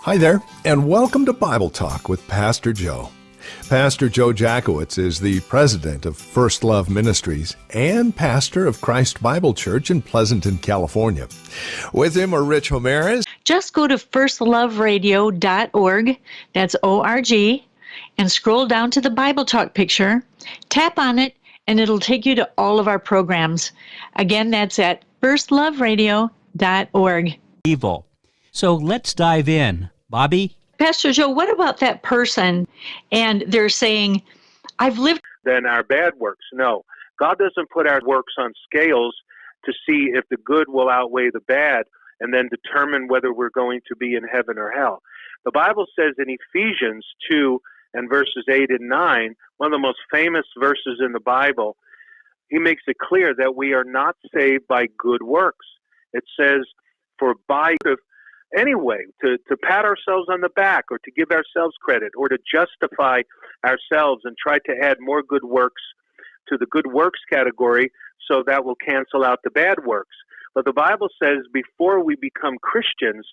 Hi there, and welcome to Bible Talk with Pastor Joe. Pastor Joe Jackowitz is the president of First Love Ministries and pastor of Christ Bible Church in Pleasanton, California. With him are Rich Ramirez. Just go to firstloveradio.org, that's O-R-G, and scroll down to the Bible Talk picture, tap on it, and it'll take you to all of our programs. Again, that's at firstloveradio.org. Evil. So let's dive in. Bobby? Pastor Joe, what about that person and they're saying, I've lived... Than our bad works. No. God doesn't put our works on scales to see if the good will outweigh the bad and then determine whether we're going to be in heaven or hell. The Bible says in Ephesians 2 and verses 8 and 9, one of the most famous verses in the Bible, he makes it clear that we are not saved by good works. It says, for by anyway, to pat ourselves on the back or to give ourselves credit or to justify ourselves and try to add more good works to the good works category so that will cancel out the bad works. But the Bible says before we become Christians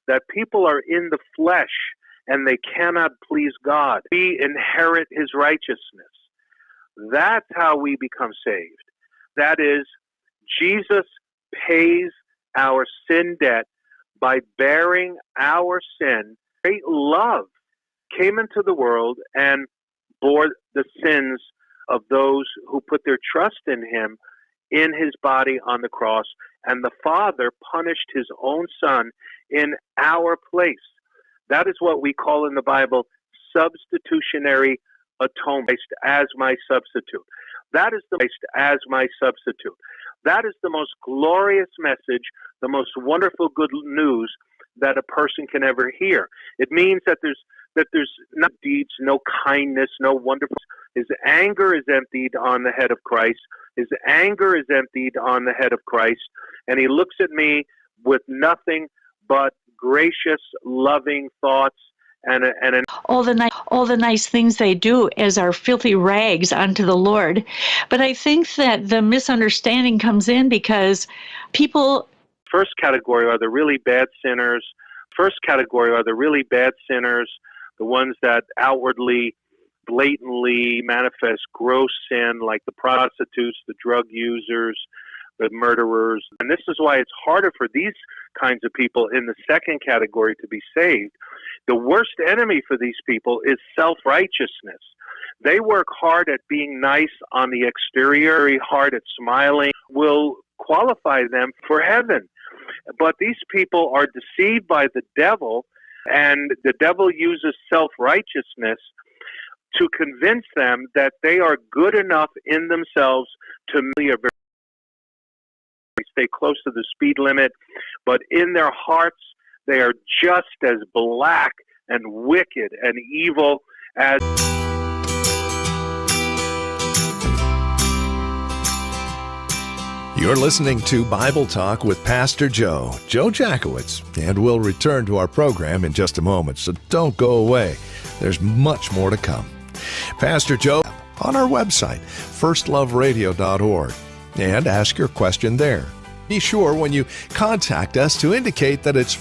that people are in the flesh and they cannot please God. We inherit his righteousness. That's how we become saved. That is, Jesus pays our sin debt by bearing our sin. Great love came into the world and bore the sins of those who put their trust in him in his body on the cross. And the Father punished his own Son in our place. That is what we call in the Bible substitutionary atonement, as my substitute. That is the as my substitute. That is the most glorious message, the most wonderful good news that a person can ever hear. It means that there's no deeds, no kindness, no wonderful. His anger is emptied on the head of Christ. His anger is emptied on the head of Christ, and he looks at me with nothing but gracious, loving thoughts and all the nice things they do as our filthy rags unto the Lord. But I think that the misunderstanding comes in because people... First category are the really bad sinners. First category are the really bad sinners, the ones that outwardly, blatantly manifest gross sin, like the prostitutes, the drug users, the murderers. And this is why it's harder for these kinds of people in the second category to be saved. The worst enemy for these people is self-righteousness. They work hard at being nice on the exterior, very hard at smiling, will qualify them for heaven. But these people are deceived by the devil, and the devil uses self-righteousness to convince them that they are good enough in themselves to stay close to the speed limit, but in their hearts they are just as black and wicked and evil as... You're listening to Bible Talk with Pastor Joe Jackowitz, and we'll return to our program in just a moment, so don't go away. There's much more to come. Pastor Joe on our website, firstloveradio.org, and ask your question there. Be sure when you contact us to indicate that it's